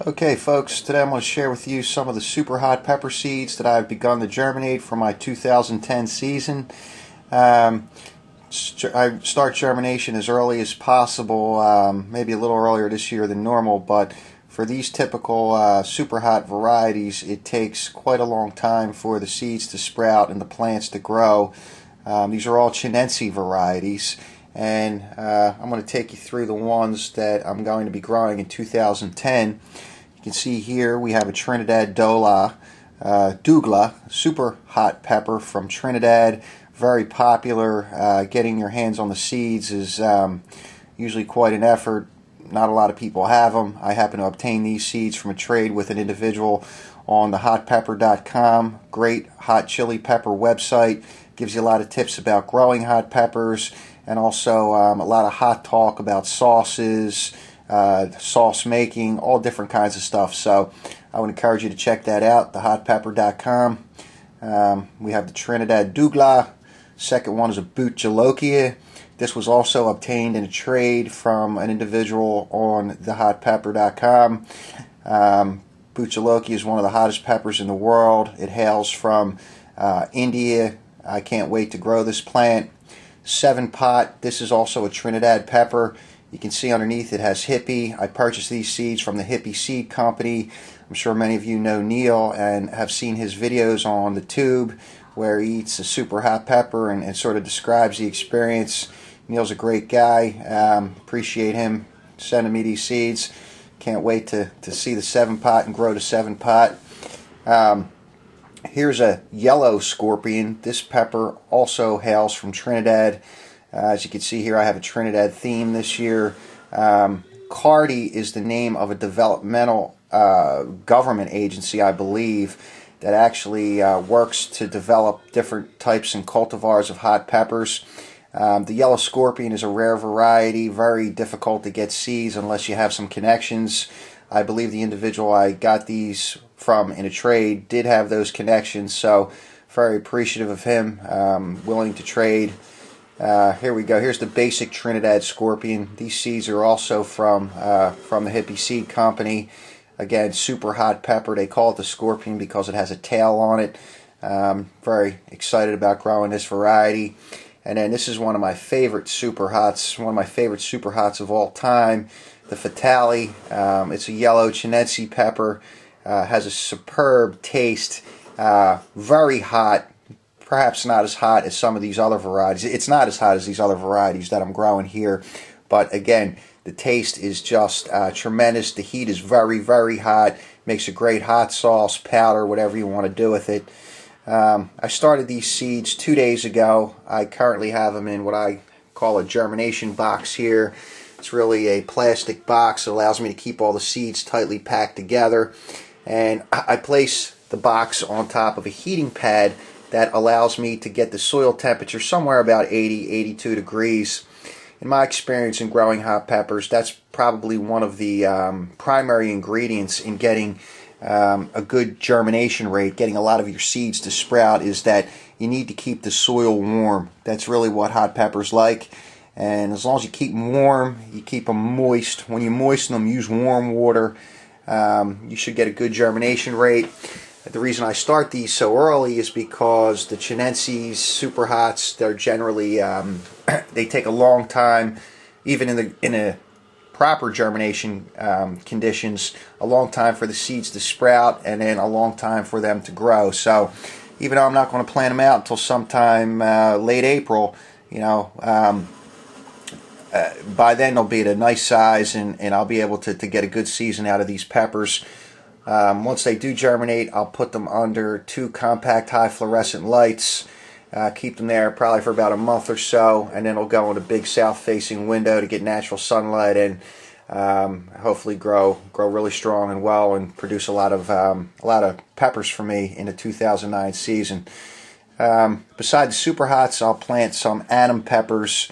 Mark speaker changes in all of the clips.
Speaker 1: Okay folks, today I'm going to share with you some of the super hot pepper seeds that I've begun to germinate for my 2010 season. I start germination as early as possible, maybe a little earlier this year than normal, but for these typical super hot varieties it takes quite a long time for the seeds to sprout and the plants to grow. These are all Chinense varieties, and I'm going to take you through the ones that I'm going to be growing in 2010. You can see here we have a Trinidad Douglas super hot pepper from Trinidad. Very popular. Getting your hands on the seeds is usually quite an effort. Not a lot of people have them. I happen to obtain these seeds from a trade with an individual on the hotpepper.com. Great hot chili pepper website. Gives you a lot of tips about growing hot peppers, and also a lot of hot talk about sauces, sauce making, all different kinds of stuff. So I would encourage you to check that out, thehotpepper.com. We have the Trinidad Douglas. Second one is a Boot. This was also obtained in a trade from an individual on thehotpepper.com. Boot is one of the hottest peppers in the world. It hails from India. I can't wait to grow this plant. 7-pot. This is also a Trinidad pepper. You can see underneath it has Hippie. I purchased these seeds from the Hippie Seed Company. I'm sure many of you know Neil and have seen his videos on the tube where he eats a super hot pepper and sort of describes the experience. Neil's a great guy. Appreciate him sending me these seeds. Can't wait to see the 7-pot and grow to 7-pot. Here's a yellow scorpion. This pepper also hails from Trinidad. As you can see here, I have a Trinidad theme this year. Cardi is the name of a developmental government agency, I believe, that actually works to develop different types and cultivars of hot peppers. The yellow scorpion is a rare variety, very difficult to get seeds unless you have some connections. I believe the individual I got these from in a trade did have those connections, so very appreciative of him, willing to trade. Here we go. Here's the basic Trinidad scorpion. These seeds are also from the Hippie Seed Company. Again, super hot pepper. They call it the scorpion because it has a tail on it. Very excited about growing this variety. And then this is one of my favorite super hots, one of my favorite super hots of all time, the Fatale. It's a yellow Chinense pepper. Has a superb taste. Very hot. Perhaps not as hot as some of these other varieties. It's not as hot as these other varieties that I'm growing here. But again, the taste is just tremendous. The heat is very, very hot. Makes a great hot sauce, powder, whatever you want to do with it. I started these seeds 2 days ago. I currently have them in what I call a germination box here. It's really a plastic box that allows me to keep all the seeds tightly packed together. And I place the box on top of a heating pad that allows me to get the soil temperature somewhere about 80, 82 degrees. In my experience in growing hot peppers, that's probably one of the primary ingredients in getting a good germination rate, getting a lot of your seeds to sprout, is that you need to keep the soil warm. That's really what hot peppers like. And as long as you keep them warm, you keep them moist. When you moisten them, use warm water. You should get a good germination rate. The reason I start these so early is because the Chinenses, super hots, they're generally they take a long time, even in a proper germination conditions, a long time for the seeds to sprout, and then a long time for them to grow. So even though I'm not going to plant them out until sometime late April, you know, by then they'll be at a nice size, and I'll be able to get a good season out of these peppers. Once they do germinate, I'll put them under 2 compact high fluorescent lights, keep them there probably for about a month or so, and then they'll go in a big south-facing window to get natural sunlight and hopefully grow really strong and well and produce a lot of peppers for me in the 2009 season. Besides the super hots, I'll plant some Annam peppers,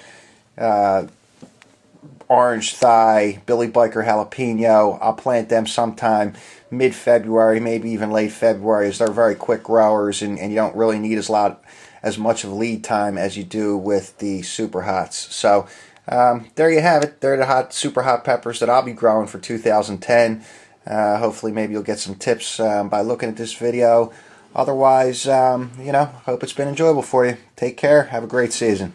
Speaker 1: orange thigh, Billy Biker jalapeno. I'll plant them sometime mid-February, maybe even late February, as they're very quick growers, and you don't really need as much of lead time as you do with the super hots. So there you have it. They're the super hot peppers that I'll be growing for 2010. Hopefully maybe you'll get some tips by looking at this video. Otherwise, hope it's been enjoyable for you. Take care. Have a great season.